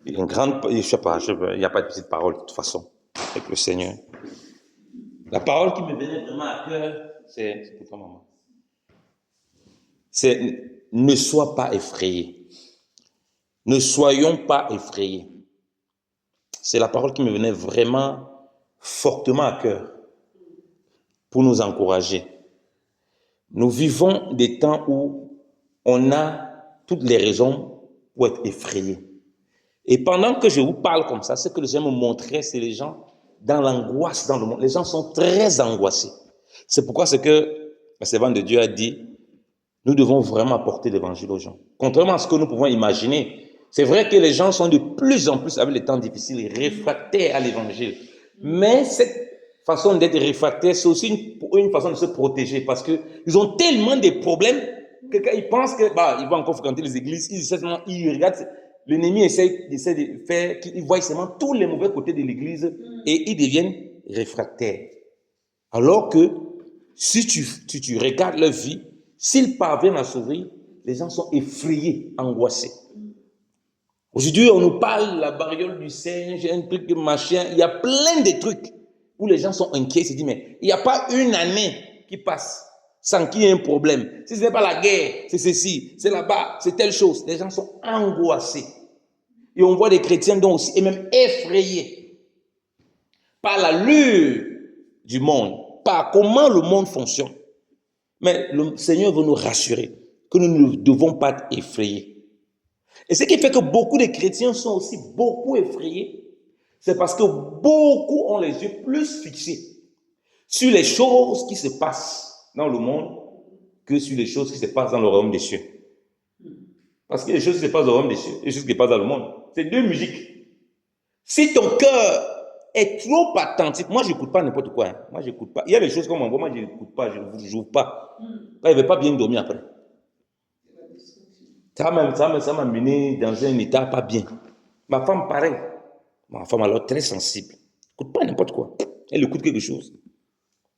une grande, je sais pas, il n'y a pas de petite parole de toute façon avec le Seigneur. La parole qui me venait vraiment à cœur, c'est pour toi, maman. C'est ne sois pas effrayé. Ne soyons pas effrayés. C'est la parole qui me venait vraiment fortement à cœur pour nous encourager. Nous vivons des temps où on a toutes les raisons pour être effrayés. Et pendant que je vous parle comme ça, ce que j'aime me montrer, c'est les gens dans l'angoisse dans le monde. Les gens sont très angoissés. C'est pourquoi ce que la servante de Dieu a dit, nous devons vraiment apporter l'évangile aux gens. Contrairement à ce que nous pouvons imaginer, c'est vrai que les gens sont de plus en plus, avec les temps difficiles, réfractaires à l'évangile. Mais cette façon d'être réfractaire, c'est aussi une façon de se protéger parce qu'ils ont tellement de problèmes que quand ils pensent qu'ils vont encore fréquenter les églises, ils regardent, l'ennemi essaie de faire qu'ils voient seulement tous les mauvais côtés de l'église et ils deviennent réfractaires. Alors que si tu regardes leur vie, s'ils parviennent à s'ouvrir, les gens sont effrayés, angoissés. Aujourd'hui, on nous parle de la variole du singe, un truc machin. Il y a plein de trucs où les gens sont inquiets. Ils se disent, mais il n'y a pas une année qui passe sans qu'il y ait un problème. Si ce n'est pas la guerre, c'est ceci, c'est là-bas, c'est telle chose. Les gens sont angoissés. Et on voit des chrétiens donc aussi, et même effrayés par l'allure du monde, par comment le monde fonctionne. Mais le Seigneur veut nous rassurer que nous ne devons pas être effrayés. Et ce qui fait que beaucoup de chrétiens sont aussi beaucoup effrayés, c'est parce que beaucoup ont les yeux plus fixés sur les choses qui se passent dans le monde que sur les choses qui se passent dans le royaume des cieux. Parce que les choses qui se passent dans le royaume des cieux et les choses qui se passent dans le monde, c'est deux musiques. Si ton cœur est trop attentif, moi je n'écoute pas n'importe quoi. Moi je n'écoute pas. Il y a des choses comme moi je n'écoute pas, je ne joue pas. Quand il ne veut pas bien dormir après. Ça m'a mené dans un état pas bien. Ma femme, pareil. Ma femme, alors, très sensible. Elle n'écoute pas n'importe quoi. Elle écoute quelque chose.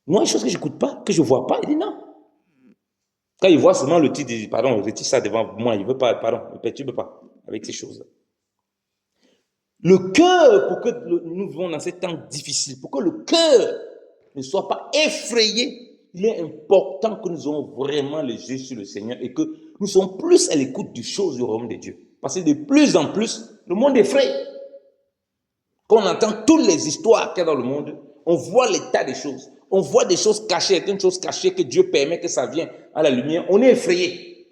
Moi, une chose que je n'écoute pas, que je ne vois pas, elle dit non. Quand il voit seulement le titre, il dit pardon, retire ça devant moi. Il ne veut pas, pardon, ne perturbe pas avec ces choses-là. Le cœur, pour que nous vivons dans ces temps difficiles, pour que le cœur ne soit pas effrayé, il est important que nous ayons vraiment les yeux sur le Seigneur et que nous soyons plus à l'écoute des choses du royaume de Dieu. Parce que de plus en plus, le monde effraie. Quand on entend toutes les histoires qu'il y a dans le monde, on voit l'état des choses. On voit des choses cachées, une chose cachée que Dieu permet que ça vienne à la lumière. On est effrayé.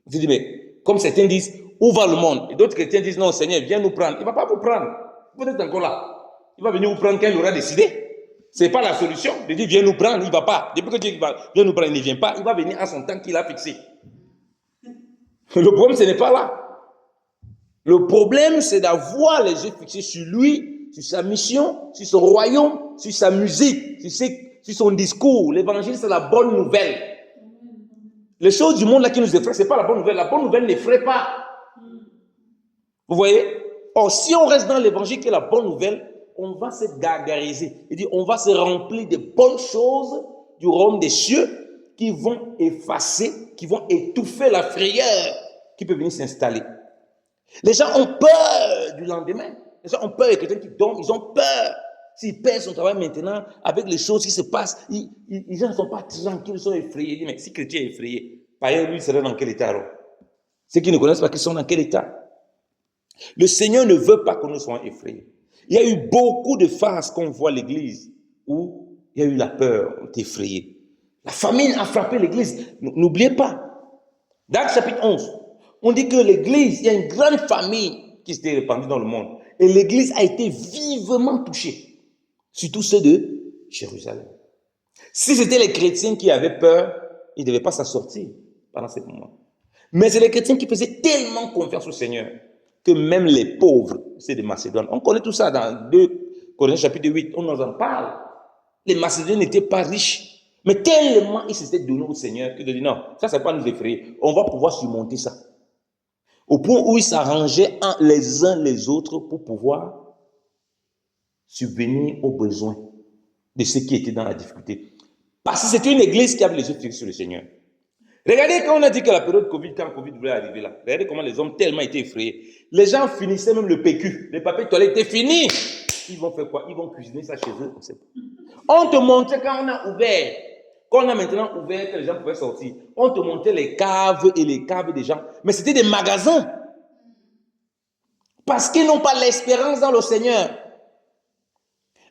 On se dit, mais comme certains disent, où va le monde? Et d'autres chrétiens disent, non, Seigneur, viens nous prendre. Il ne va pas vous prendre. Vous êtes encore là. Il va venir vous prendre quand il aura décidé. Ce n'est pas la solution de dire, viens nous prendre. Il ne va pas. Depuis que Dieu vient nous prendre, il ne vient pas. Il va venir à son temps qu'il a fixé. Le problème, ce n'est pas là. Le problème, c'est d'avoir les yeux fixés sur lui, sur sa mission, sur son royaume, sur sa musique, sur son discours. L'évangile, c'est la bonne nouvelle. Les choses du monde là qui nous effraient, ce n'est pas la bonne nouvelle. La bonne nouvelle n'effraie pas. Vous voyez? Or, si on reste dans l'évangile qui est la bonne nouvelle, on va se gargariser. C'est-à-dire, on va se remplir de bonnes choses du royaume des cieux qui vont effacer, qui vont étouffer la frayeur qui peut venir s'installer. Les gens ont peur du lendemain. Les gens ont peur des chrétiens qui dorment, ils ont peur. S'ils perdent son travail maintenant, avec les choses qui se passent, les gens ne sont pas tranquilles, ils sont effrayés. Ils disent, mais si le chrétien est effrayé, par ailleurs, lui, il serait dans quel état alors? Ceux qui ne connaissent pas qu'ils sont dans quel état? Le Seigneur ne veut pas que nous soyons effrayés. Il y a eu beaucoup de phases qu'on voit à l'église où il y a eu la peur, on est effrayé. La famine a frappé l'église. N'oubliez pas. Dans Actes chapitre 11, on dit que l'église, il y a une grande famine qui s'était répandue dans le monde. Et l'église a été vivement touchée. Surtout ceux de Jérusalem. Si c'était les chrétiens qui avaient peur, ils ne devaient pas s'en sortir pendant ce moment. Mais c'est les chrétiens qui faisaient tellement confiance au Seigneur que même les pauvres, c'est des Macédoines. On connaît tout ça dans 2 Corinthiens chapitre 8, on nous en parle. Les Macédoniens n'étaient pas riches, mais tellement ils s'étaient donnés au Seigneur que de dire non, ça c'est pas nous effrayer, on va pouvoir surmonter ça. Au point où ils s'arrangeaient les uns les autres pour pouvoir subvenir aux besoins de ceux qui étaient dans la difficulté. Parce que c'était une église qui avait les yeux fixés sur le Seigneur. Regardez quand on a dit que la période Covid, quand Covid voulait arriver là, regardez comment les hommes tellement étaient effrayés. Les gens finissaient même le PQ. Les papiers de toilette étaient finis. Ils vont faire quoi? Ils vont cuisiner ça chez eux. On te montrait quand on a ouvert. Quand on a maintenant ouvert, que les gens pouvaient sortir. On te montrait les caves et les caves des gens. Mais c'était des magasins. Parce qu'ils n'ont pas l'espérance dans le Seigneur.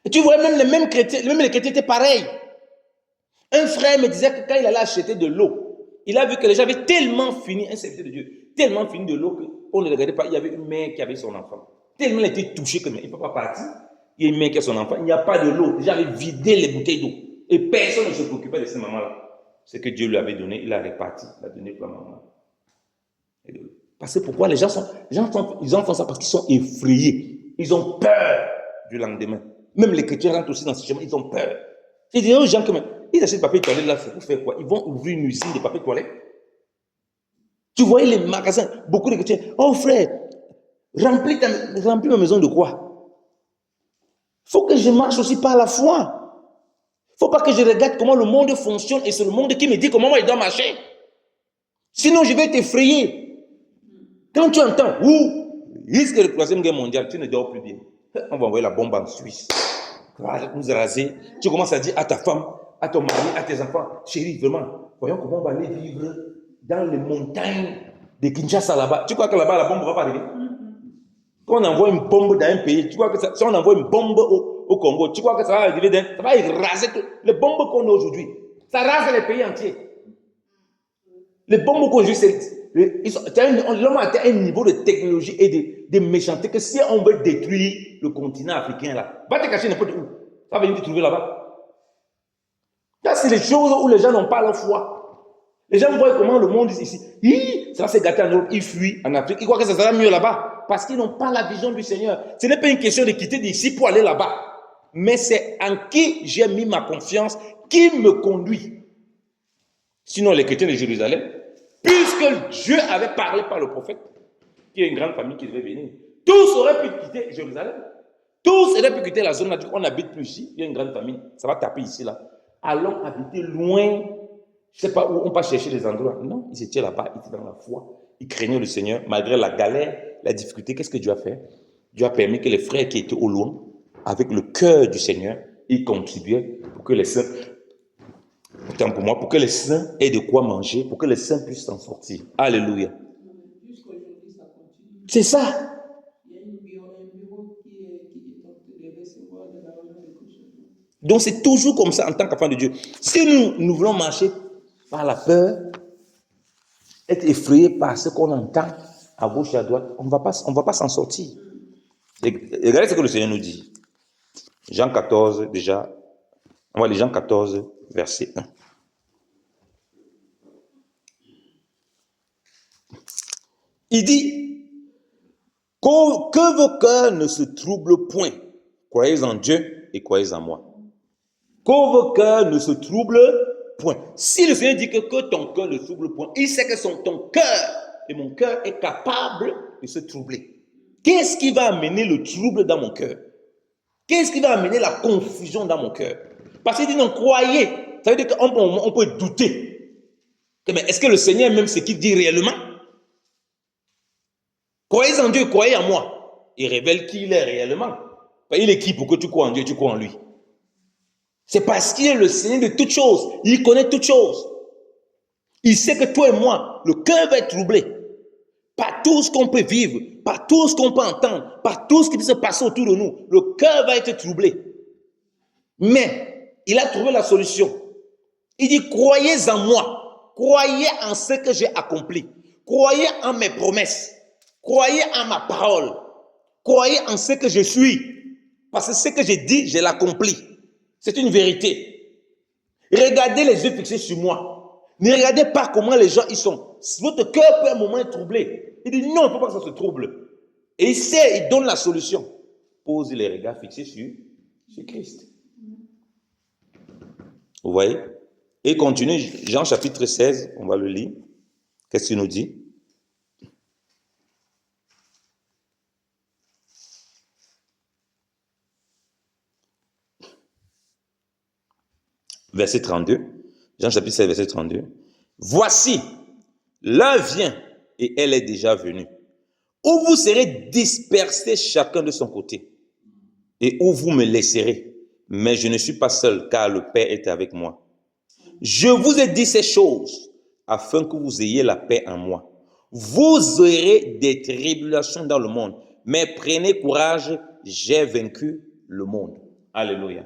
Et tu vois, même les mêmes chrétiens, même les chrétiens étaient pareils. Un frère me disait que quand il allait acheter de l'eau, il a vu que les gens avaient tellement fini, un serviteur de Dieu, tellement fini de l'eau qu'on ne le regardait pas. Il y avait une mère qui avait son enfant. Tellement elle était touchée que il ne peut pas partir. Il y a une mère qui a son enfant. Il n'y a pas de l'eau. Les gens avaient vidé les bouteilles d'eau. Et personne ne se préoccupait de cette maman-là. Ce que Dieu lui avait donné, il a réparti. Il a donné pour la maman. Parce que pourquoi les gens font ça parce qu'ils sont effrayés. Ils ont peur du lendemain. Même les chrétiens rentrent aussi dans ce chemin, ils ont peur. Ils disent aux gens que ils achètent papier toilette là, c'est pour faire quoi? Ils vont ouvrir une usine de papier toilette. Tu voyais les magasins, beaucoup de chrétiens. Oh frère, remplis ma maison de quoi? Il faut que je marche aussi par la foi. Il ne faut pas que je regarde comment le monde fonctionne et c'est le monde qui me dit comment moi je dois marcher. Sinon, je vais t'effrayer. Quand tu entends, risque de la troisième guerre mondiale, tu ne dors plus bien. On va envoyer la bombe en Suisse. Nous raser. Tu commences à dire à ta femme, à ton mari, à tes enfants, chérie, vraiment, voyons comment on va aller vivre dans les montagnes de Kinshasa là-bas. Tu crois que là-bas, la bombe ne va pas arriver? Quand on envoie une bombe dans un pays, tu crois que si on envoie une bombe au Congo, tu crois que ça va arriver, ça va éraser tout. Les bombes qu'on a aujourd'hui, ça rase les pays entiers. Les bombes qu'on a l'homme a atteint un niveau de technologie et de méchanceté que si on veut détruire le continent africain là, va te cacher n'importe où. Ça va venir te trouver là-bas. Ça, c'est les choses où les gens n'ont pas leur foi. Les gens voient comment le monde est ici. Ça va se gâter en Europe, ils fuient en Afrique. Ils croient que ça sera mieux là-bas. Parce qu'ils n'ont pas la vision du Seigneur. Ce n'est pas une question de quitter d'ici pour aller là-bas. Mais c'est en qui j'ai mis ma confiance, qui me conduit. Sinon, les chrétiens de Jérusalem, puisque Dieu avait parlé par le prophète, qu'il y a une grande famille qui devait venir, tous auraient pu quitter Jérusalem. Tous auraient pu quitter la zone là. On n'habite plus ici. Il y a une grande famille. Ça va taper ici là. Allons habiter loin. Je ne sais pas où on va chercher les endroits. Non, ils étaient là-bas. Ils étaient dans la foi. Ils craignaient le Seigneur. Malgré la galère, la difficulté, qu'est-ce que Dieu a fait? Dieu a permis que les frères qui étaient au loin, avec le cœur du Seigneur, ils contribuaient pour que les saints, autant pour moi, pour que les saints aient de quoi manger, pour que les saints puissent s'en sortir. Alléluia. C'est ça. Donc c'est toujours comme ça en tant qu'enfant de Dieu. Si nous voulons marcher par la peur, être effrayés par ce qu'on entend à gauche et à droite, on ne va pas s'en sortir. Regardez ce que le Seigneur nous dit. Jean 14 déjà. On va lire Jean 14, verset 1. Il dit que vos cœurs ne se troublent point. Croyez en Dieu et croyez en moi. Que vos cœurs ne se troublent point. Si le Seigneur dit que ton cœur ne se trouble point, il sait que ton cœur et mon cœur est capable de se troubler. Qu'est-ce qui va amener le trouble dans mon cœur? Qu'est-ce qui va amener la confusion dans mon cœur? Parce qu'il dit non, croyez. Ça veut dire qu'on peut douter. Mais est-ce que le Seigneur même ce qu'il dit réellement? Croyez en Dieu, croyez en moi. Il révèle qui il est réellement. Il est qui pour que tu crois en Dieu, tu crois en lui? C'est parce qu'il est le Seigneur de toutes choses. Il connaît toutes choses. Il sait que toi et moi, le cœur va être troublé par tout ce qu'on peut vivre, par tout ce qu'on peut entendre, par tout ce qui peut se passer autour de nous. Le cœur va être troublé. Mais il a trouvé la solution. Il dit, croyez en moi. Croyez en ce que j'ai accompli. Croyez en mes promesses. Croyez en ma parole. Croyez en ce que je suis. Parce que ce que j'ai dit, je l'accomplis. C'est une vérité. Regardez les yeux fixés sur moi. Ne regardez pas comment les gens y sont. Votre cœur peut à un moment être troublé. Il dit non, il ne faut pas que ça se trouble. Et il donne la solution. Pose les regards fixés sur Christ. Vous voyez? Et continue, Jean chapitre 16, on va le lire. Qu'est-ce qu'il nous dit? Verset 32. Jean chapitre 16, verset 32. Voici, l'heure vient et elle est déjà venue, où vous serez dispersés chacun de son côté et où vous me laisserez. Mais je ne suis pas seul, car le Père est avec moi. Je vous ai dit ces choses afin que vous ayez la paix en moi. Vous aurez des tribulations dans le monde, mais prenez courage, j'ai vaincu le monde. Alléluia.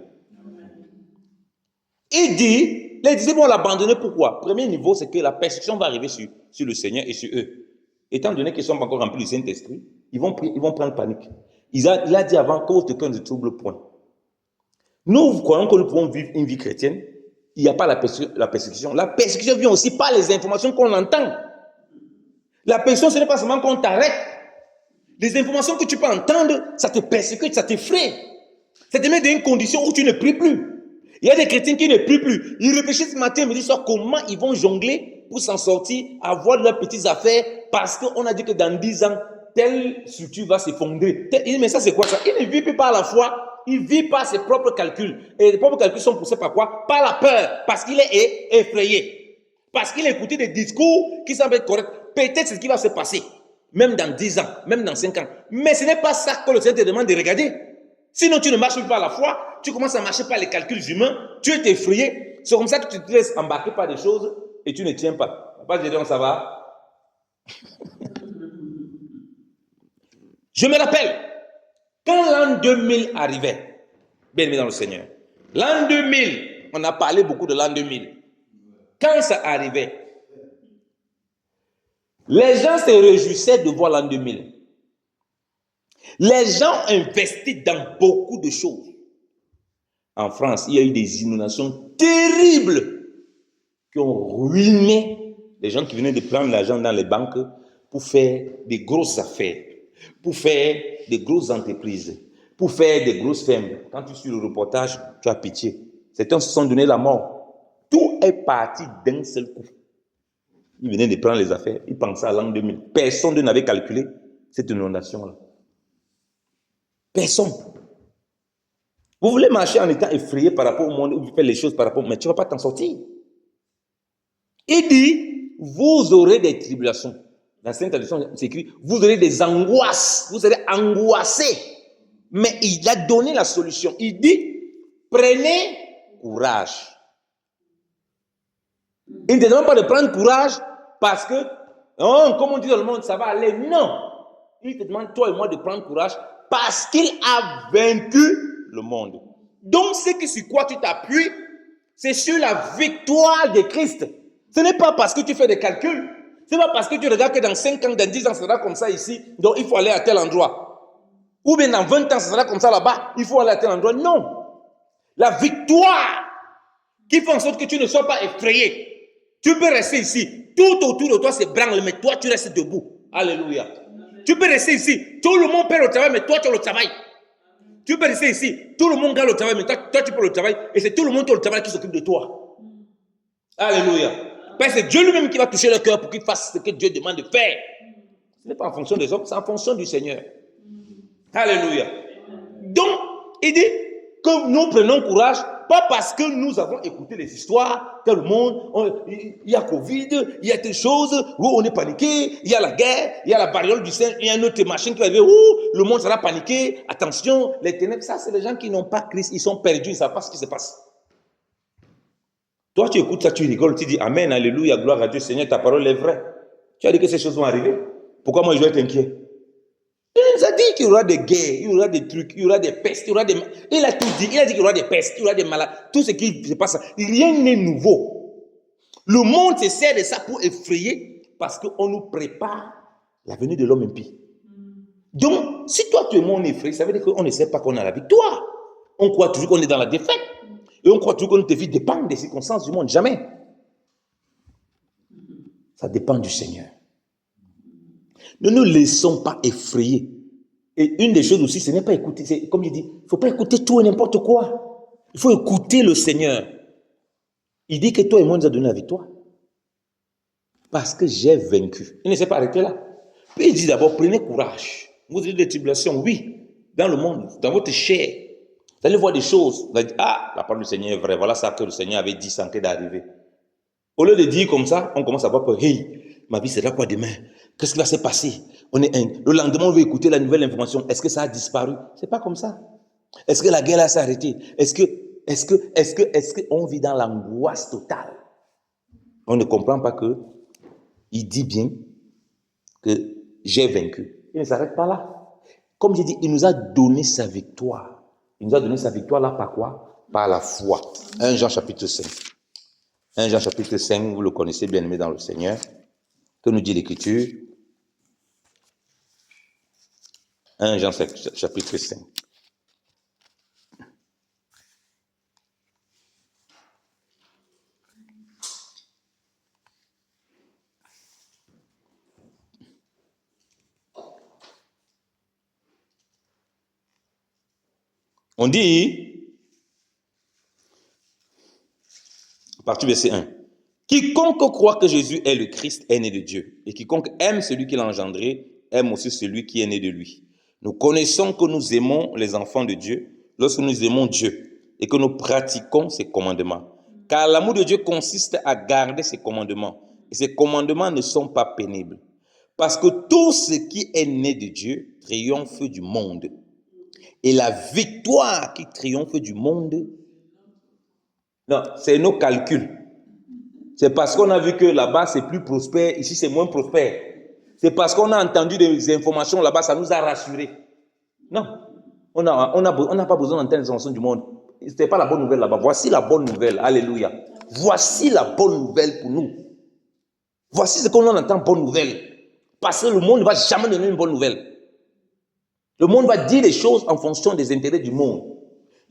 Il dit, les disciples vont l'abandonner. Pourquoi? Premier niveau, c'est que la persécution va arriver sur le Seigneur et sur eux. Étant donné qu'ils ne sont pas encore remplis du Saint-Esprit, ils vont prendre panique. Il a dit avant que votre cœur ne trouble point. Nous croyons que nous pouvons vivre une vie chrétienne. Il n'y a pas la persécution. La persécution vient aussi par les informations qu'on entend. La persécution, ce n'est pas seulement qu'on t'arrête. Les informations que tu peux entendre, ça te persécute, ça t'effraie. Ça te met dans une condition où tu ne pries plus. Il y a des chrétiens qui ne prient plus. Ils réfléchissent ce matin, midi soir, comment ils vont jongler pour s'en sortir, avoir de leurs petites affaires, parce qu'on a dit que dans 10 ans, telle structure va s'effondrer. Mais ça, c'est quoi ça? Il ne vit plus par la foi, il vit par ses propres calculs. Et les propres calculs sont poussés par quoi? Par la peur, parce qu'il est effrayé. Parce qu'il a écouté des discours qui semblent être corrects. Peut-être c'est ce qui va se passer, même dans 10 ans, même dans 5 ans. Mais ce n'est pas ça que le Seigneur te demande de regarder. Sinon, tu ne marches plus par la foi, tu commences à marcher par les calculs humains, tu es effrayé. C'est comme ça que tu te laisses embarquer par des choses et tu ne tiens pas. Pas de dire, ça va. Je me rappelle, quand l'an 2000 arrivait, bien aimé dans le Seigneur, l'an 2000, on a parlé beaucoup de l'an 2000. Quand ça arrivait, les gens se réjouissaient de voir l'an 2000. Les gens investissent dans beaucoup de choses. En France, il y a eu des inondations terribles qui ont ruiné les gens qui venaient de prendre l'argent dans les banques pour faire des grosses affaires, pour faire des grosses entreprises, pour faire des grosses fermes. Quand tu suis le reportage, tu as pitié. Certains se sont donné la mort. Tout est parti d'un seul coup. Ils venaient de prendre les affaires, ils pensaient à l'an 2000. Personne n'avait calculé cette inondation-là. Personne. Vous voulez marcher en étant effrayé par rapport au monde, ou vous faites les choses par rapport, mais tu ne vas pas t'en sortir. Il dit, vous aurez des tribulations. Dans cette traduction, c'est écrit, vous aurez des angoisses, vous serez angoissés. Mais il a donné la solution. Il dit, prenez courage. Il ne te demande pas de prendre courage parce que, oh, comme on dit dans le monde, ça va aller. Non. Il te demande, toi et moi, de prendre courage parce qu'il a vaincu le monde. Donc, ce que sur quoi tu t'appuies, c'est sur la victoire de Christ. Ce n'est pas parce que tu fais des calculs. Ce n'est pas parce que tu regardes que dans 5 ans, dans 10 ans, ça sera comme ça ici. Donc, il faut aller à tel endroit. Ou bien dans 20 ans, ça sera comme ça là-bas. Il faut aller à tel endroit. Non. La victoire qui fait en sorte que tu ne sois pas effrayé. Tu peux rester ici. Tout autour de toi, c'est branle, mais toi, tu restes debout. Alléluia. Tu peux rester ici. Tout le monde perd le travail, mais toi, tu as le travail. Tu peux rester ici. Tout le monde gagne le travail, mais toi, tu peux le travail. Et c'est tout le monde qui a le travail qui s'occupe de toi. Alléluia. Parce que c'est Dieu lui-même qui va toucher le cœur pour qu'il fasse ce que Dieu demande de faire. Ce n'est pas en fonction des hommes, c'est en fonction du Seigneur. Alléluia. Donc, il dit que nous prenons courage, pas parce que nous avons écouté les histoires, que le monde, il y a Covid, il y a des choses, où on est paniqué, il y a la guerre, il y a la variole du sein, il y a une autre machine qui va arriver, le monde sera paniqué, attention, les ténèbres, ça c'est les gens qui n'ont pas Christ, ils sont perdus, ils ne savent pas ce qui se passe. Toi tu écoutes ça, tu rigoles, tu dis Amen, Alléluia, gloire à Dieu, Seigneur, ta parole est vraie. Tu as dit que ces choses vont arriver. Pourquoi moi je dois être inquiet? Il nous a dit qu'il y aura des guerres, il y aura des trucs, il y aura des pestes, il y aura des... Il a tout dit, il a dit qu'il y aura des pestes, il y aura des malades, tout ce qui se passe. Rien n'est nouveau. Le monde se sert de ça pour effrayer parce qu'on nous prépare la venue de l'homme impie. Donc, si toi tu es mon effrayé, ça veut dire qu'on ne sait pas qu'on a la victoire. On croit toujours qu'on est dans la défaite. Et on croit toujours que notre vie dépend des circonstances du monde. Jamais. Ça dépend du Seigneur. Ne nous laissons pas effrayer. Et une des choses aussi, ce n'est pas écouter, c'est, comme je dis, il ne faut pas écouter tout et n'importe quoi. Il faut écouter le Seigneur. Il dit que toi et moi, nous a donné la victoire. Parce que j'ai vaincu. Il ne s'est pas arrêté là. Puis il dit d'abord, prenez courage. Vous avez des tribulations, oui, dans le monde, dans votre chair. Vous allez voir des choses. Vous allez dire, ah, la parole du Seigneur est vraie. Voilà ça que le Seigneur avait dit sans que d'arriver. Au lieu de dire comme ça, on commence à avoir peur. Hey, ma vie sera quoi demain? Qu'est-ce qui va se passer? Le lendemain, on veut écouter la nouvelle information. Est-ce que ça a disparu? C'est pas comme ça. Est-ce que la guerre a s'arrêté? Est-ce qu'on vit dans l'angoisse totale? On ne comprend pas que il dit bien que j'ai vaincu. Il ne s'arrête pas là. Comme j'ai dit, il nous a donné sa victoire. Il nous a donné sa victoire là par quoi? Par la foi. 1 Jean chapitre 5. 1 Jean chapitre 5, vous le connaissez bien aimé dans le Seigneur. Que nous dit l'Écriture? 1 Jean chapitre 5. On dit, à partir du verset 1, quiconque croit que Jésus est le Christ est né de Dieu, et quiconque aime celui qui l'a engendré aime aussi celui qui est né de lui. Nous connaissons que nous aimons les enfants de Dieu lorsque nous aimons Dieu et que nous pratiquons ses commandements. Car l'amour de Dieu consiste à garder ses commandements, et ses commandements ne sont pas pénibles. Parce que tout ce qui est né de Dieu triomphe du monde. Et la victoire qui triomphe du monde, non, c'est nos calculs. C'est parce qu'on a vu que là-bas c'est plus prospère, ici c'est moins prospère. C'est parce qu'on a entendu des informations là-bas, ça nous a rassurés. Non, on n'a pas besoin d'entendre les informations du monde. Ce n'est pas la bonne nouvelle là-bas. Voici la bonne nouvelle. Alléluia. Voici la bonne nouvelle pour nous. Voici ce qu'on entend, bonne nouvelle. Parce que le monde ne va jamais donner une bonne nouvelle. Le monde va dire les choses en fonction des intérêts du monde.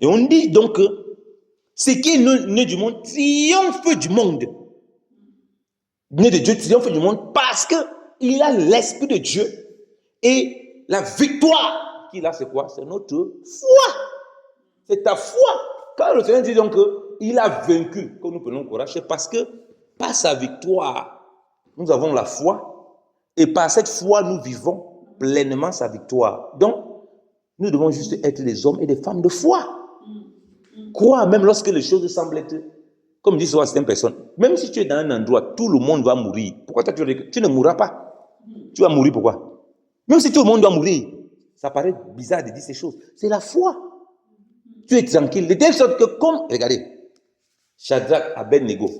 Et on dit donc que ce qui est né du monde triomphe du monde. Né de Dieu triomphe du monde parce qu'il a l'Esprit de Dieu. Et la victoire qu'il a, c'est quoi? C'est notre foi. C'est ta foi. Quand le Seigneur dit donc qu'il a vaincu, que nous prenons courage, c'est parce que par sa victoire, nous avons la foi. Et par cette foi, nous vivons pleinement sa victoire. Donc, nous devons juste être des hommes et des femmes de foi. Croire même lorsque les choses semblent être, comme disent souvent certaines personnes, même si tu es dans un endroit, tout le monde va mourir. Pourquoi toi, tu ne mourras pas? Tu vas mourir pourquoi? Même si tout le monde doit mourir, ça paraît bizarre de dire ces choses. C'est la foi. Tu es tranquille. De telle sorte que comme, regardez, Shadrach, Abednego,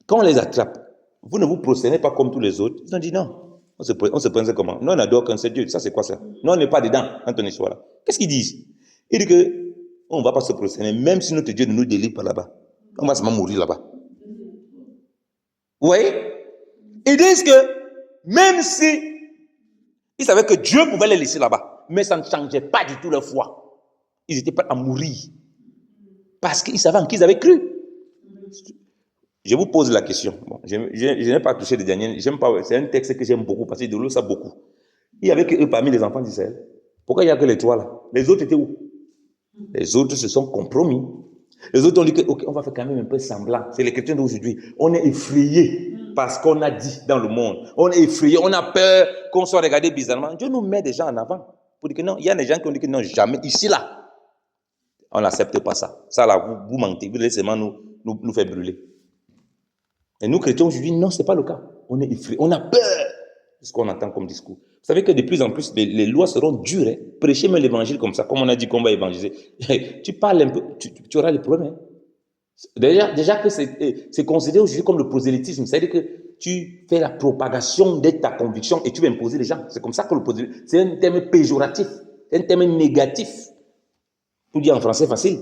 quand on les attrape, vous ne vous procédez pas comme tous les autres. Ils ont dit non. On se pensait comment? Non, on adore qu'un seul Dieu. Ça, c'est quoi ça? Non, on n'est pas dedans quand on est soit là. Qu'est-ce qu'ils disent? Ils disent que on ne va pas se procéder, même si notre Dieu ne nous délivre pas là-bas. On va seulement mourir là-bas. Vous voyez? Ils disent que même si ils savaient que Dieu pouvait les laisser là-bas, mais ça ne changeait pas du tout leur foi. Ils étaient prêts à mourir. Parce qu'ils savaient en qui ils avaient cru. Je vous pose la question. Bon, je n'ai pas touché les Daniel. J'aime pas. C'est un texte que j'aime beaucoup parce qu'il développe ça beaucoup. Il y avait que eux parmi les enfants d'Israël. Pourquoi il n'y a que les trois là? Les autres étaient où? Les autres se sont compromis. Les autres ont dit que, ok, on va faire quand même un peu semblant. C'est les chrétiens d'aujourd'hui. On est effrayés parce qu'on a dit dans le monde. On est effrayés. On a peur qu'on soit regardé bizarrement. Dieu nous met des gens en avant pour dire que non. Il y a des gens qui ont dit que non, jamais. Ici là, on n'accepte pas ça. Ça là, vous mentez. Vous laissez seulement nous faire brûler. Et nous, chrétiens, aujourd'hui, non, ce n'est pas le cas. On est effrayés. On a peur de ce qu'on entend comme discours. Vous savez que de plus en plus, les lois seront dures. Hein. Prêchez même l'évangile comme ça, comme on a dit qu'on va évangéliser. Tu parles un peu, tu auras les problèmes. Hein. Déjà que c'est considéré aujourd'hui comme le prosélytisme. C'est-à-dire que tu fais la propagation de ta conviction et tu vas imposer les gens. C'est comme ça que le prosélytisme, c'est un terme péjoratif, c'est un terme négatif. Pour dire en français facile.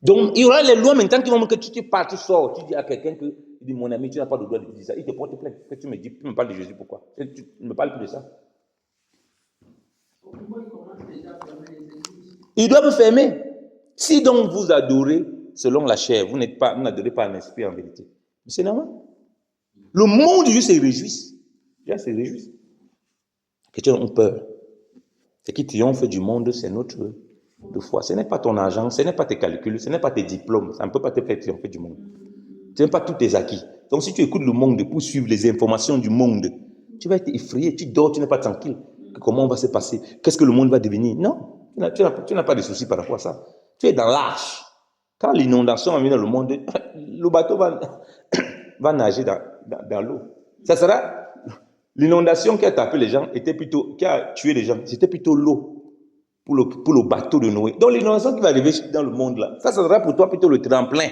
Donc, il y aura les lois maintenant qui vont que tu pars, tu sors, tu dis à quelqu'un que, il dit, mon ami, tu n'as pas le droit de dire ça. Il te porte plainte. Tu me parles de Jésus, pourquoi? Tu ne me parles plus de ça. Ils doivent fermer. Si donc vous adorez selon la chair, vous n'adorez pas en esprit en vérité. C'est normal. Le monde juste se réjouit. Déjà, se réjouit. Les chrétiens ont peur. Ce qui triomphe du monde, c'est notre de foi. Ce n'est pas ton argent, ce n'est pas tes calculs, ce n'est pas tes diplômes. Ça ne peut pas te faire triompher du monde. Ce n'est pas tous tes acquis. Donc si tu écoutes le monde pour suivre les informations du monde, tu vas être effrayé, tu dors, tu n'es pas tranquille. Comment va se passer? Qu'est-ce que le monde va devenir? Non, tu n'as pas de soucis par rapport à ça. Tu es dans l'arche. Quand l'inondation va venir dans le monde, le bateau va nager dans l'eau. Ça sera l'inondation qui a tapé les gens, qui a tué les gens, c'était plutôt l'eau pour le bateau de Noé. Donc l'inondation qui va arriver dans le monde là, ça sera pour toi plutôt le tremplin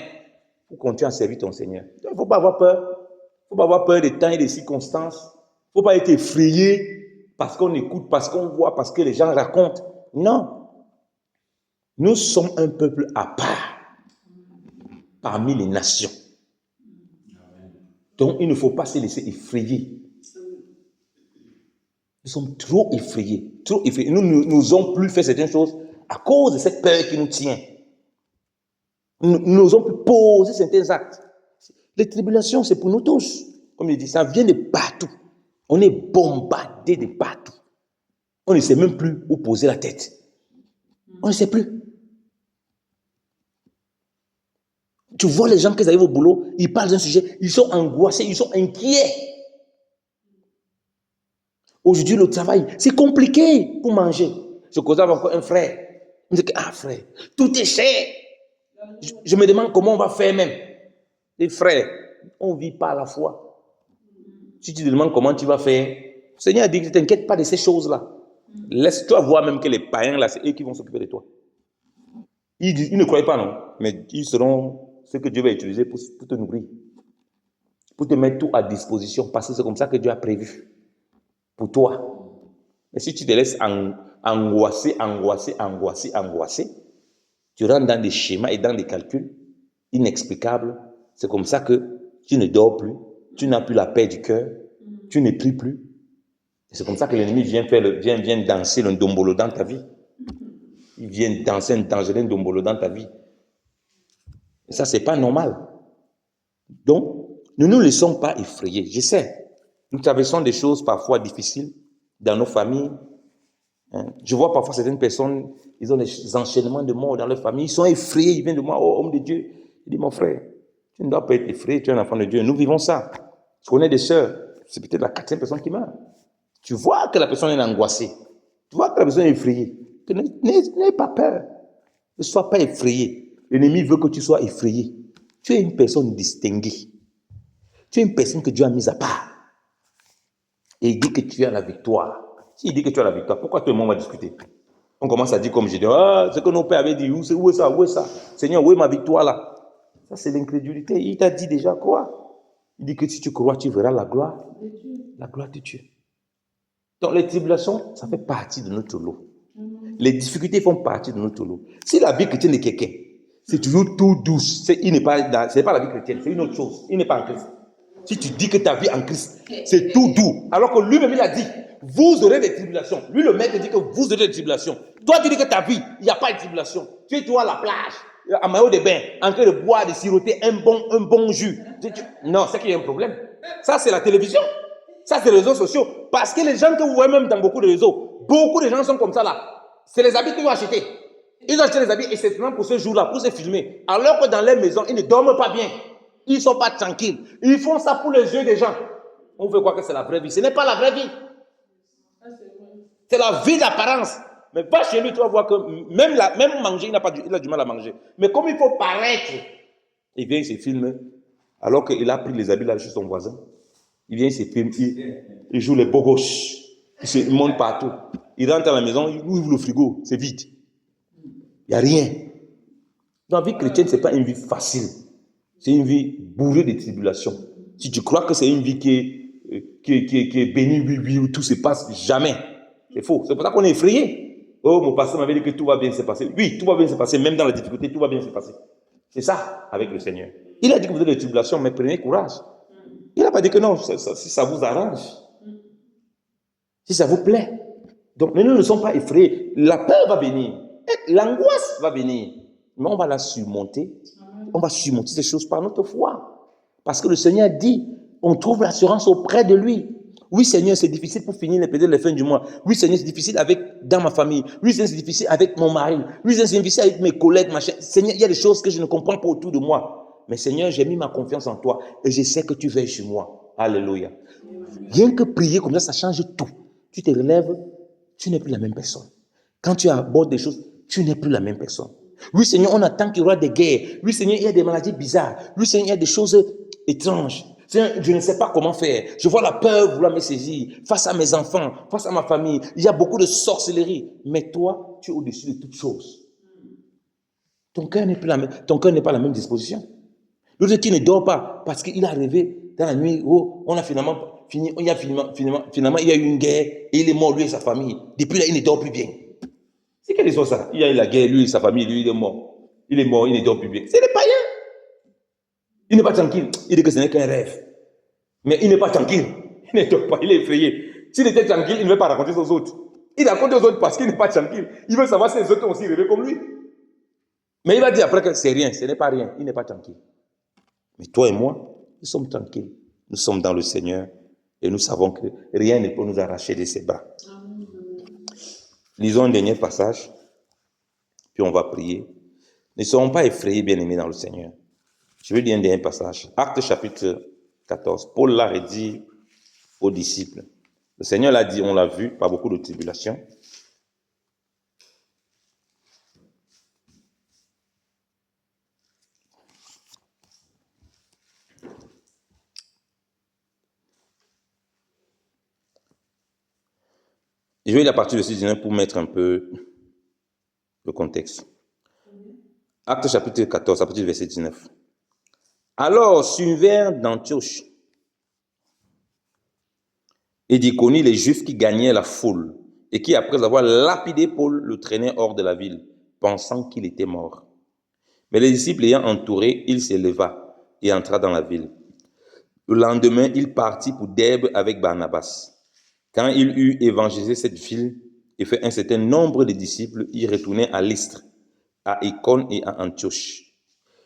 pour continuer à servir ton Seigneur. Il ne faut pas avoir peur. Il ne faut pas avoir peur des temps et des circonstances. Il ne faut pas être effrayé parce qu'on écoute, parce qu'on voit, parce que les gens racontent. Non. Nous sommes un peuple à part parmi les nations. Donc, il ne faut pas se laisser effrayer. Nous sommes trop effrayés. Trop effrayés. Nous n'osons plus faire certaines choses à cause de cette peur qui nous tient. Nous n'osons plus poser certains actes. Les tribulations, c'est pour nous tous. Comme je dis, ça vient de partout. On est bombardé de partout. On ne sait même plus où poser la tête. On ne sait plus. Tu vois les gens qui arrivent au boulot, ils parlent d'un sujet, ils sont angoissés, ils sont inquiets. Aujourd'hui, le travail, c'est compliqué pour manger. Je causais avec encore un frère. Il me dit, ah frère, tout est cher. Je me demande comment on va faire même. Les frères, on ne vit pas à la fois. Si tu te demandes comment tu vas faire, le Seigneur a dit, ne t'inquiète pas de ces choses-là. Laisse-toi voir même que les païens, là, c'est eux qui vont s'occuper de toi. Ils ne croient pas, non, mais ils seront ce que Dieu va utiliser pour te nourrir, pour te mettre tout à disposition, parce que c'est comme ça que Dieu a prévu pour toi. Mais si tu te laisses angoisser, tu rentres dans des schémas et dans des calculs inexplicables, c'est comme ça que tu ne dors plus, tu n'as plus la paix du cœur, tu ne pries plus. Et c'est comme ça que l'ennemi vient danser le ndombolo dans ta vie. Il vient danser un dangereux ndombolo dans ta vie. Et ça, c'est pas normal. Donc, ne nous laissons pas effrayer. Je sais, nous traversons des choses parfois difficiles dans nos familles. Je vois parfois certaines personnes, ils ont des enchaînements de morts dans leur famille. Ils sont effrayés, ils viennent de moi, oh homme de Dieu. Il dit, mon frère, tu ne dois pas être effrayé, tu es un enfant de Dieu. Nous vivons ça. Je connais des sœurs, c'est peut-être la 4e personne qui meurt. Tu vois que la personne est angoissée. Tu vois que la personne est effrayée. N'aie pas peur. Ne sois pas effrayé. L'ennemi veut que tu sois effrayé. Tu es une personne distinguée. Tu es une personne que Dieu a mise à part. Et il dit que tu as la victoire. S'il dit que tu as la victoire, pourquoi tout le monde va discuter? On commence à dire comme je dis, ah, ce que nos pères avaient dit, où est ça, où est ça? Seigneur, où est ma victoire là? Ça, c'est l'incrédulité. Il t'a dit déjà quoi? Il dit que si tu crois, tu verras la gloire de Dieu. Donc, les tribulations, ça fait partie de notre lot. Les difficultés font partie de notre lot. Si la vie chrétienne est quelqu'un, c'est toujours tout douce. Ce n'est pas la vie chrétienne, c'est une autre chose. Il n'est pas en Christ. Si tu dis que ta vie en Christ, c'est tout doux, alors que lui-même, il a dit, vous aurez des tribulations. Lui, le maître, dit que vous aurez des tribulations. Toi, tu dis que ta vie, il n'y a pas de tribulation. Tu es toi à la plage, à maillot de bain, en train de boire, de siroter un bon jus. Non, c'est qu'il y a un problème. Ça, c'est la télévision. Ça, c'est les réseaux sociaux. Parce que les gens que vous voyez même dans beaucoup de réseaux, beaucoup de gens sont comme ça là. C'est les habits qu'ils ont achetés. Ils ont acheté les habits et c'est seulement pour ce jour-là, pour se filmer. Alors que dans leur maison, ils ne dorment pas bien. Ils ne sont pas tranquilles. Ils font ça pour les yeux des gens. On veut croire que c'est la vraie vie. Ce n'est pas la vraie vie. C'est la vie d'apparence. Mais va chez lui, tu vas voir que même manger, il a du mal à manger. Mais comme il faut paraître, il vient, il se filme, alors qu'il a pris les habits là chez son voisin. Il vient, il se filme, il joue les beaux gauches. Il monte partout. Il rentre à la maison, il ouvre le frigo, c'est vide. Il n'y a rien. Dans la vie chrétienne, ce n'est pas une vie facile. C'est une vie bourrée de tribulations. Si tu crois que c'est une vie qui est bénie, oui, où tout se passe, jamais. C'est faux. C'est pour ça qu'on est effrayé. Oh, mon pasteur m'avait dit que tout va bien se passer. Oui, tout va bien se passer, même dans la difficulté, tout va bien se passer. C'est ça, avec le Seigneur. Il a dit que vous avez des tribulations, mais prenez courage. Il n'a pas dit que non, si ça vous arrange. Si ça vous plaît. Donc, nous ne sommes pas effrayés. La peur va venir. L'angoisse va venir. Mais on va la surmonter. On va surmonter ces choses par notre foi. Parce que le Seigneur dit, on trouve l'assurance auprès de lui. Oui, Seigneur, c'est difficile pour finir peut-être les fins du mois. Oui, Seigneur, c'est difficile dans ma famille. Oui, Seigneur, c'est difficile avec mon mari. Oui, Seigneur, c'est difficile avec mes collègues, machin. Seigneur, il y a des choses que je ne comprends pas autour de moi. Mais Seigneur, j'ai mis ma confiance en toi et je sais que tu veilles sur moi. Alléluia. Rien que prier comme ça change tout. Tu te relèves, tu n'es plus la même personne. Quand tu abordes des choses, tu n'es plus la même personne. Oui, Seigneur, on attend qu'il y aura des guerres. Oui, Seigneur, il y a des maladies bizarres. Oui, Seigneur, il y a des choses étranges. Seigneur, je ne sais pas comment faire. Je vois la peur vouloir me saisir face à mes enfants, face à ma famille. Il y a beaucoup de sorcellerie. Mais toi, tu es au-dessus de toutes choses. Ton cœur n'est pas à la même disposition. L'autre qui ne dort pas parce qu'il est arrivé dans la nuit où on a finalement fini, il y a eu une guerre et il est mort, lui et sa famille. Depuis là, il ne dort plus bien. C'est quelle histoire ça? Il y a eu la guerre, lui et sa famille, lui, il est mort. Il est mort, il ne dort plus bien. C'est des païens. Il n'est pas tranquille. Il dit que ce n'est qu'un rêve. Mais il n'est pas tranquille. Il ne dort pas, il est effrayé. S'il était tranquille, il ne veut pas raconter aux autres. Il raconte aux autres parce qu'il n'est pas tranquille. Il veut savoir si les autres ont aussi rêvé comme lui. Mais il va dire après que c'est rien, ce n'est pas rien. Il n'est pas tranquille. Mais toi et moi, nous sommes tranquilles. Nous sommes dans le Seigneur et nous savons que rien ne peut nous arracher de ses bras. Lisons un dernier passage, puis on va prier. Ne serons pas effrayés, bien-aimés dans le Seigneur. Je vais lire un dernier passage. Actes chapitre 14. Paul l'a redit aux disciples. Le Seigneur l'a dit, on l'a vu, par beaucoup de tribulations. Je vais lire à partir de 6 pour mettre un peu le contexte. Actes chapitre 14, à partir du verset 19. Alors survinrent d'Antioche et d'Iconie les Juifs qui gagnaient la foule et qui, après avoir lapidé Paul, le traînaient hors de la ville, pensant qu'il était mort. Mais les disciples l'ayant entouré, il s'éleva et entra dans la ville. Le lendemain, il partit pour Derbe avec Barnabas. Quand il eut évangélisé cette ville et fait un certain nombre de disciples, il retournait à Lystre, à Icône et à Antioche,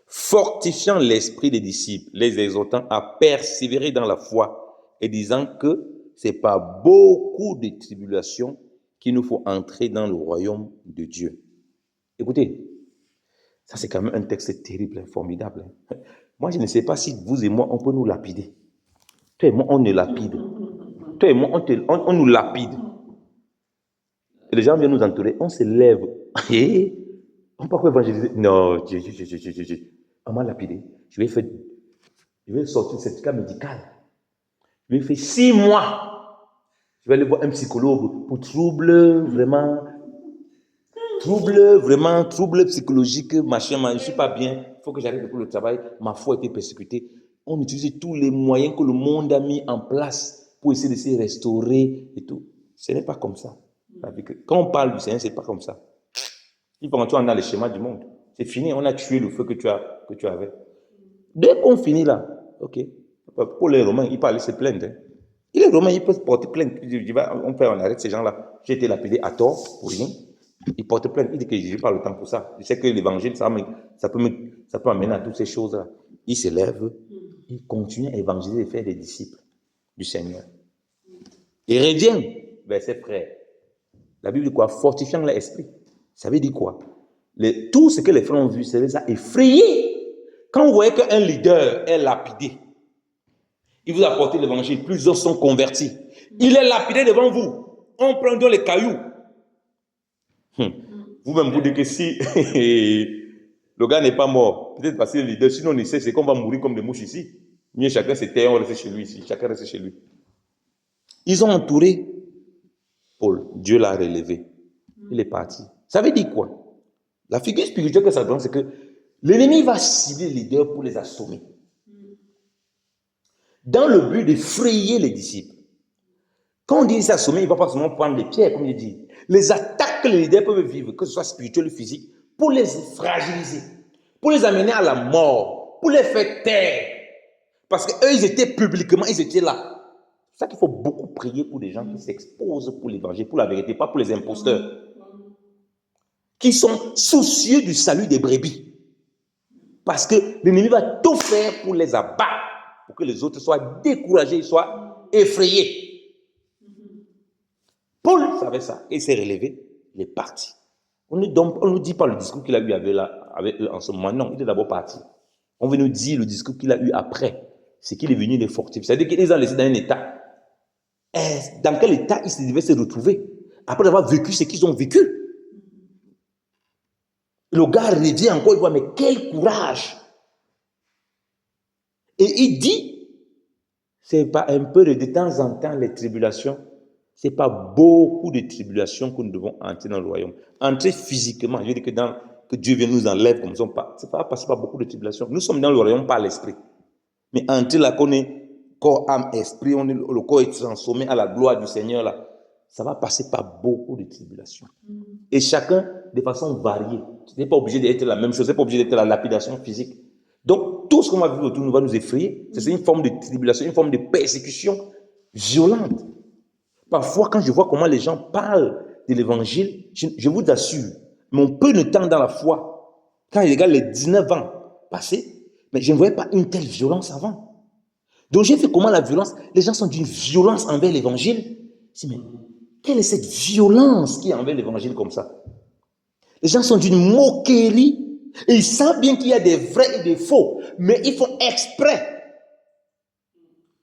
fortifiant l'esprit des disciples, les exhortant à persévérer dans la foi et disant que c'est par beaucoup de tribulations qu'il nous faut entrer dans le royaume de Dieu. Écoutez, ça c'est quand même un texte terrible, formidable. Moi, je ne sais pas si vous et moi, on peut nous lapider. Toi et moi, on nous lapide. Toi et moi, on nous lapide. Et les gens viennent nous entourer, on se lève. Et on peut quoi évangéliser? Non, on m'a lapidé. Je vais sortir de ce certificat médical. Je vais faire 6 mois. Je vais aller voir un psychologue pour troubles psychologiques, machin, je ne suis pas bien, il faut que j'arrête pour le travail, ma foi a été persécutée. On utilise tous les moyens que le monde a mis en place pour essayer de se restaurer et tout. Ce n'est pas comme ça. Quand on parle du Seigneur, ce n'est pas comme ça. Il faut qu'on a le schéma du monde. C'est fini, on a tué le feu que tu avais. Dès qu'on finit là, ok. Pour les Romains, il peut aller se plaindre. Hein. Il est Romain, il peut se porter plainte. On arrête ces gens-là. J'ai été lapidé à tort pour rien. Il porte plainte. Il dit que je n'ai pas le temps pour ça. Je sais que l'évangile, ça peut amener à toutes ces choses-là. Il se lève, il continue à évangéliser et faire des disciples du Seigneur. Il revient vers ses frères. La Bible dit quoi? Fortifiant l'esprit. Ça veut dire quoi? Tout ce que les frères ont vu, ça les a effrayés. Quand vous voyez qu'un leader est lapidé, il vous a apporté l'évangile, plusieurs sont convertis. Il est lapidé devant vous. On prend dans les cailloux. Vous-même, vous dites que si le gars n'est pas mort, peut-être parce que le leader, sinon on sait, c'est qu'on va mourir comme des mouches ici. Mieux chacun se tait, on reste chez lui ici. Chacun reste chez lui. Ils ont entouré Paul. Dieu l'a relevé. Il est parti. Ça veut dire quoi? La figure spirituelle que ça donne, c'est que l'ennemi va cibler les leaders pour les assommer. Dans le but d'effrayer les disciples. Quand on dit s'assommer, il ne va pas seulement prendre les pierres, comme il dit. Les attaques que les leaders peuvent vivre, que ce soit spirituel ou physique, pour les fragiliser, pour les amener à la mort, pour les faire taire. Parce qu'eux, ils étaient publiquement, ils étaient là. C'est ça qu'il faut beaucoup prier pour des gens qui s'exposent pour l'évangile, pour la vérité, pas pour les imposteurs. Qui sont soucieux du salut des brebis. Parce que l'ennemi va tout faire pour les abattre, pour que les autres soient découragés, soient effrayés. Paul savait ça, et il s'est relevé, il est parti. On ne dit pas le discours qu'il a eu avec eux en ce moment, non, il est d'abord parti. On veut nous dire le discours qu'il a eu après, c'est qu'il est venu les fortifier. C'est-à-dire qu'il les a laissés dans un état. Et dans quel état ils devaient se retrouver après avoir vécu ce qu'ils ont vécu? Le gars revient encore, il voit, mais quel courage! Et il dit, c'est pas un peu de temps en temps les tribulations, c'est pas beaucoup de tribulations que nous devons entrer dans le royaume. Entrer physiquement, je veux dire que Dieu vient nous enlève comme ça, c'est pas passer par beaucoup de tribulations. Nous sommes dans le royaume par l'esprit. Mais entrer là qu'on est corps, âme, esprit, le corps est transformé à la gloire du Seigneur là, ça va passer par beaucoup de tribulations. Et chacun de façon variée. Ce n'est pas obligé d'être la même chose, ce n'est pas obligé d'être la lapidation physique. Donc, tout ce qu'on va vivre autour nous va nous effrayer. C'est une forme de tribulation, une forme de persécution violente. Parfois, quand je vois comment les gens parlent de l'évangile, je vous assure, mon peu de temps dans la foi, quand il regarde les 19 ans passés, mais je ne voyais pas une telle violence avant. Donc, j'ai vu comment la violence, les gens sont d'une violence envers l'évangile. Je me dis, mais quelle est cette violence qui est envers l'évangile comme ça? Les gens sont d'une moquerie. Et ils savent bien qu'il y a des vrais et des faux. Mais ils font exprès.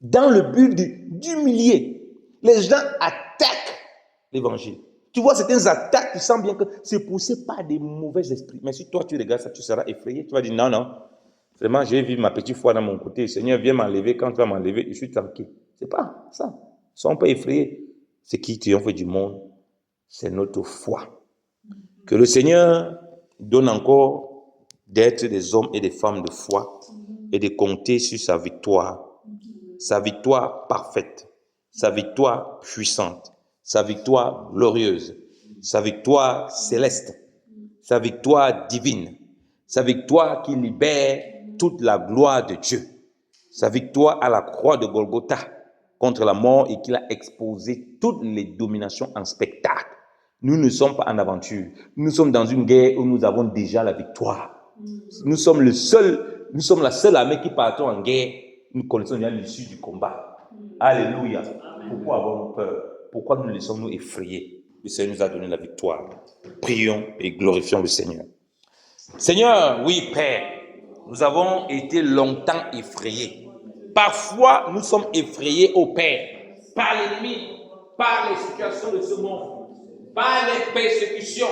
Dans le but d'humilier. Les gens attaquent l'évangile. Tu vois certaines attaques, tu sens bien que c'est poussé par des mauvais esprits. Mais si toi tu regardes ça, tu seras effrayé. Tu vas dire non, non. Vraiment, je vais vivre ma petite foi dans mon côté. Seigneur, viens m'enlever. Quand tu vas m'enlever, je suis tranquille. C'est pas ça. Ne sois pas effrayés. Ce qui triomphe du monde, c'est notre foi. Que le Seigneur donne encore d'être des hommes et des femmes de foi et de compter sur sa victoire parfaite, sa victoire puissante, sa victoire glorieuse, sa victoire céleste, sa victoire divine, sa victoire qui libère toute la gloire de Dieu, sa victoire à la croix de Golgotha contre la mort et qu'il a exposé toutes les dominations en spectacle. Nous ne sommes pas en aventure. Nous sommes dans une guerre où nous avons déjà la victoire. Nous sommes la seule armée qui partons en guerre. Nous connaissons déjà l'issue du combat. Alléluia. Pourquoi avons-nous peur? Pourquoi nous laissons-nous effrayer? Le Seigneur nous a donné la victoire. Prions et glorifions le Seigneur. Seigneur, oui, Père, nous avons été longtemps effrayés. Parfois, nous sommes effrayés au Père, par l'ennemi, par les situations de ce monde, par les persécutions,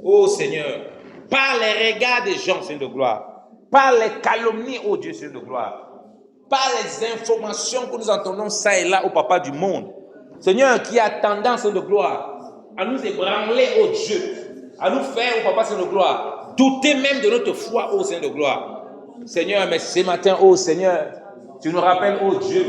ô Seigneur, par les regards des gens, Seigneur de gloire, par les calomnies, ô Dieu, Seigneur de gloire, par les informations que nous entendons ça et là au Papa du monde. Seigneur, qui a tendance, Seigneur de gloire, à nous ébranler, ô Dieu, à nous faire, ô Papa, Seigneur de gloire, douter même de notre foi, ô Seigneur de gloire. Seigneur, mais ce matin, ô Seigneur, tu nous rappelles, ô Dieu,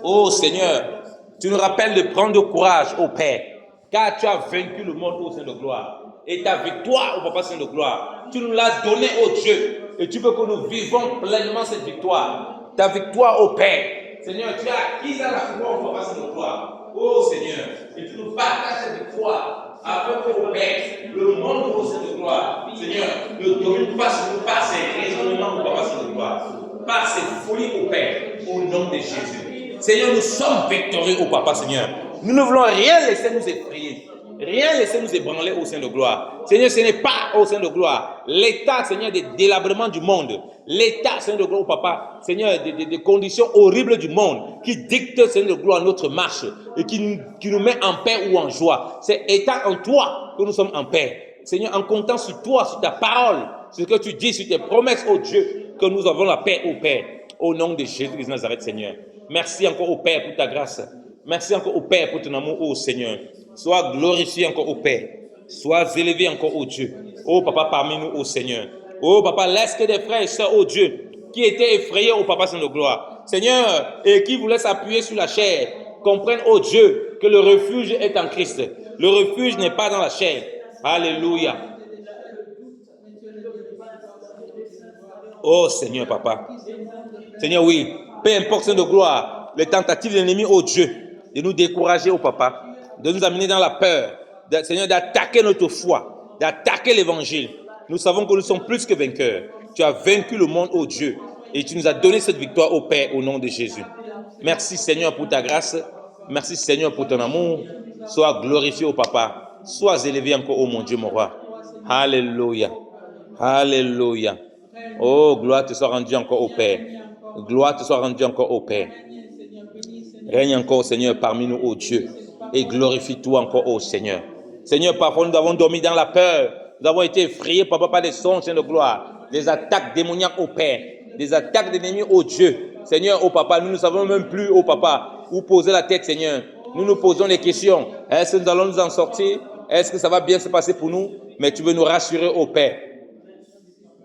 ô Seigneur, tu nous rappelles de prendre courage, ô Père, car tu as vaincu le monde, ô Seigneur de gloire. Et ta victoire, ô Papa Seigneur de gloire, tu nous l'as donnée, ô Dieu, et tu veux que nous vivons pleinement cette victoire. Ta victoire, ô Père. Seigneur, tu as acquis à la croix, ô Papa Seigneur de gloire, ô Seigneur, et tu nous partages cette victoire, afin que, ô Père, le monde, ô Seigneur de gloire, Seigneur, ne domine pas sur nous par ses raisonnements, ô Papa Seigneur de gloire, par ses folies, ô Père, au nom de Jésus. Seigneur, nous sommes victorieux, ô Papa Seigneur. Nous ne voulons rien laisser nous effrayer. Rien laisser nous ébranler au sein de gloire. Seigneur, ce n'est pas au sein de gloire l'état, Seigneur, des délabrements du monde. L'état, Seigneur de gloire, Papa, Seigneur, des conditions horribles du monde qui dictent, Seigneur de gloire, notre marche et qui nous met en paix ou en joie. C'est état en toi que nous sommes en paix. Seigneur, en comptant sur toi, sur ta parole, sur ce que tu dis, sur tes promesses, ô Dieu, que nous avons la paix, ô Père. Au nom de Jésus de Nazareth, Seigneur. Merci encore au Père pour ta grâce. Merci encore au Père pour ton amour, ô Seigneur. Sois glorifié encore au Père. Sois élevé encore au Dieu. Oh Papa, parmi nous, ô Seigneur. Oh Papa, laisse que des frères et sœurs, ô Dieu, qui étaient effrayés, ô Papa, Saint de gloire. Seigneur, et qui voulaient s'appuyer sur la chair, comprennent, ô Dieu, que le refuge est en Christ. Le refuge n'est pas dans la chair. Alléluia. Oh Seigneur, Papa. Seigneur, oui. Peu importe, Saint de gloire, les tentatives de l'ennemi, ô Dieu, de nous décourager, ô Papa, de nous amener dans la peur, Seigneur, d'attaquer notre foi, d'attaquer l'évangile. Nous savons que nous sommes plus que vainqueurs. Tu as vaincu le monde, ô Dieu, et tu nous as donné cette victoire, ô Père, au nom de Jésus. Merci, Seigneur, pour ta grâce. Merci, Seigneur, pour ton amour. Sois glorifié, ô Papa. Sois élevé encore, ô mon Dieu, mon roi. Alléluia. Alléluia. Oh, gloire te soit rendue encore au Père. Gloire te soit rendue encore au Père. Règne encore, Seigneur, parmi nous, ô Dieu. Et glorifie-toi encore, ô Seigneur. Seigneur, parfois nous avons dormi dans la peur. Nous avons été effrayés, papa, par des songes, Seigneur de gloire, des attaques démoniaques au Père, des attaques d'ennemis au Dieu. Seigneur, oh papa, nous ne savons même plus, oh papa, où poser la tête, Seigneur. Nous nous posons des questions. Est-ce que nous allons nous en sortir? Est-ce que ça va bien se passer pour nous? Mais tu veux nous rassurer, oh Père.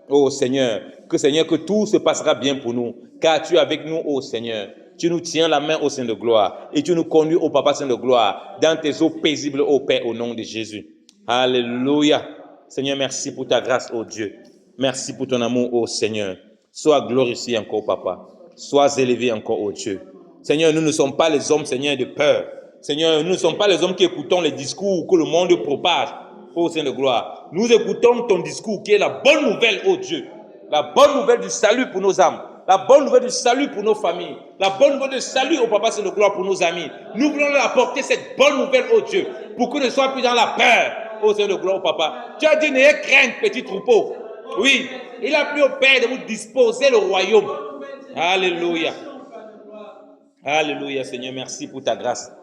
Oh Seigneur, que tout se passera bien pour nous, car tu es avec nous, oh Seigneur. Tu nous tiens la main au sein de gloire et tu nous conduis au Papa Saint de gloire dans tes eaux paisibles, ô Père, au nom de Jésus. Alléluia. Seigneur, merci pour ta grâce, ô Dieu. Merci pour ton amour, ô Seigneur. Sois glorifié encore, Papa. Sois élevé encore, ô Dieu. Seigneur, nous ne sommes pas les hommes, Seigneur, de peur. Seigneur, nous ne sommes pas les hommes qui écoutons les discours que le monde propage, ô Saint de gloire. Nous écoutons ton discours qui est la bonne nouvelle, ô Dieu. La bonne nouvelle du salut pour nos âmes. La bonne nouvelle du salut pour nos familles. La bonne nouvelle du salut au Papa Saint de gloire pour nos amis. Nous voulons leur apporter cette bonne nouvelle, ô Dieu, pour qu'on ne soit plus dans la peur, ô Saint de gloire, au Papa. Tu as dit, n'ayez crainte, petit troupeau. Oui, il a plu au Père de vous disposer le royaume. Alléluia. Alléluia, Seigneur, merci pour ta grâce.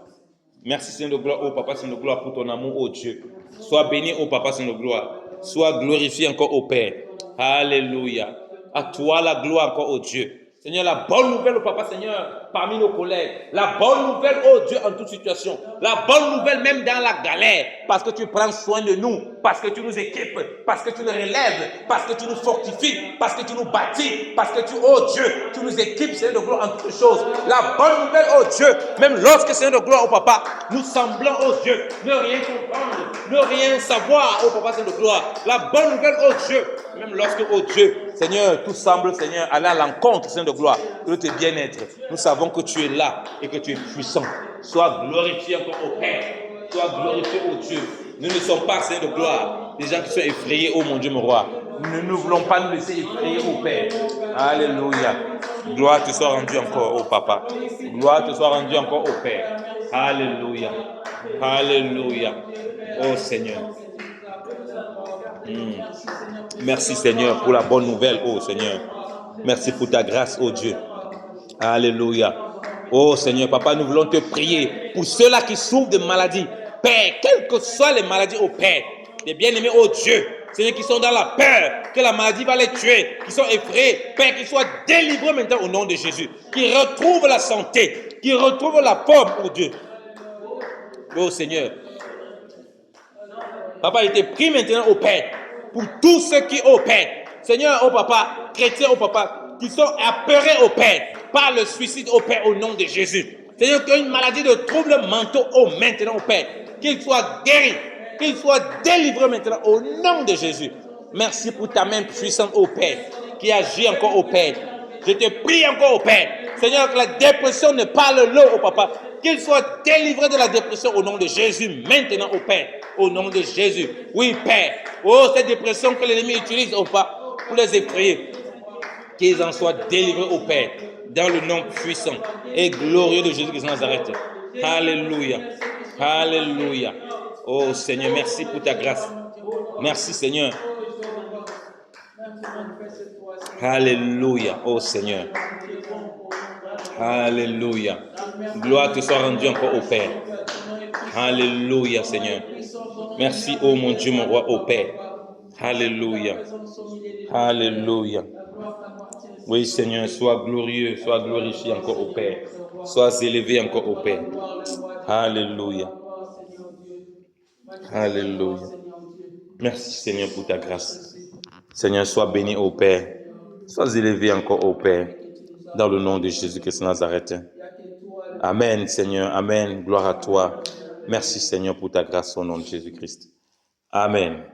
Merci, Seigneur de gloire, ô Papa Saint de gloire, pour ton amour, ô Dieu. Sois béni, ô Papa Saint de gloire. Sois glorifié encore, ô Père. Alléluia. À toi la gloire encore, ô Dieu. Seigneur, la bonne nouvelle, ô Papa, Seigneur, parmi nos collègues. La bonne nouvelle, ô Dieu, en toute situation. La bonne nouvelle, même dans la galère. Parce que tu prends soin de nous. Parce que tu nous équipes. Parce que tu nous relèves. Parce que tu nous fortifies. Parce que tu nous bâtis. Parce que tu, ô Dieu, tu nous équipes, Seigneur de gloire, en toutes choses. La bonne nouvelle, ô Dieu, même lorsque, Seigneur de gloire, ô Papa, nous semblons, ô Dieu, ne rien comprendre, ne rien savoir, ô Papa, Seigneur de gloire. La bonne nouvelle, ô Dieu, même lorsque, ô Dieu, Seigneur, tout semble, Seigneur, aller à l'encontre, Seigneur de gloire, de tes bien-être. Nous savons que tu es là et que tu es puissant. Sois glorifié encore au Père. Sois glorifié au Dieu. Nous ne sommes pas, Seigneur de gloire, des gens qui sont effrayés, oh mon Dieu, mon roi. Nous ne voulons pas nous laisser effrayer au Père. Alléluia. Gloire te soit rendue encore, oh Papa. Gloire te soit rendue encore au Père. Alléluia. Alléluia. Oh Seigneur. Merci Seigneur pour la bonne nouvelle, oh Seigneur. Merci pour ta grâce, oh Dieu. Alléluia. Oh Seigneur, Papa, nous voulons te prier pour ceux-là qui souffrent de maladies. Père, quelles que soient les maladies, oh Père, les bien-aimés, oh Dieu, Seigneur, qui sont dans la peur, que la maladie va les tuer, qui sont effrayés, Père, qu'ils soient délivrés maintenant au nom de Jésus, qu'ils retrouvent la santé, qu'ils retrouvent la forme, oh Dieu. Oh Seigneur. Papa, il te prie maintenant au Père, pour tous ceux qui, au Père, Seigneur, au Papa, chrétiens, au Papa, qui sont apeurés au Père, par le suicide au Père, au nom de Jésus. Seigneur, qu'il y ait une maladie de troubles mentaux, oh maintenant, au Père, qu'ils soient guéris, qu'ils soient délivrés maintenant, au nom de Jésus. Merci pour ta main puissante, au Père, qui agit encore au Père. Je te prie encore au Père, Seigneur, que la dépression ne parle l'eau au Papa, qu'il soit délivré de la dépression au nom de Jésus, maintenant au Père, au nom de Jésus. Oui, Père, oh, cette dépression que l'ennemi utilise au Père pour les effrayer, qu'ils en soient délivrés au Père, dans le nom puissant et glorieux de Jésus-Christ de Nazareth. Alléluia, alléluia. Oh Seigneur, merci pour ta grâce. Merci Seigneur. Alléluia, oh Seigneur. Alléluia. Gloire te soit rendue encore au Père. Alléluia, Seigneur. Merci, oh mon Dieu, mon roi, au Père. Alléluia. Alléluia. Oui, Seigneur, sois glorieux, sois glorifié encore au Père. Sois élevé encore au Père. Alléluia. Alléluia. Merci, Seigneur, pour ta grâce. Seigneur, sois béni au Père. Sois élevé encore au Père. Dans le nom de Jésus-Christ de Nazareth. Amen, Seigneur. Amen. Gloire à toi. Merci, Seigneur, pour ta grâce au nom de Jésus-Christ. Amen.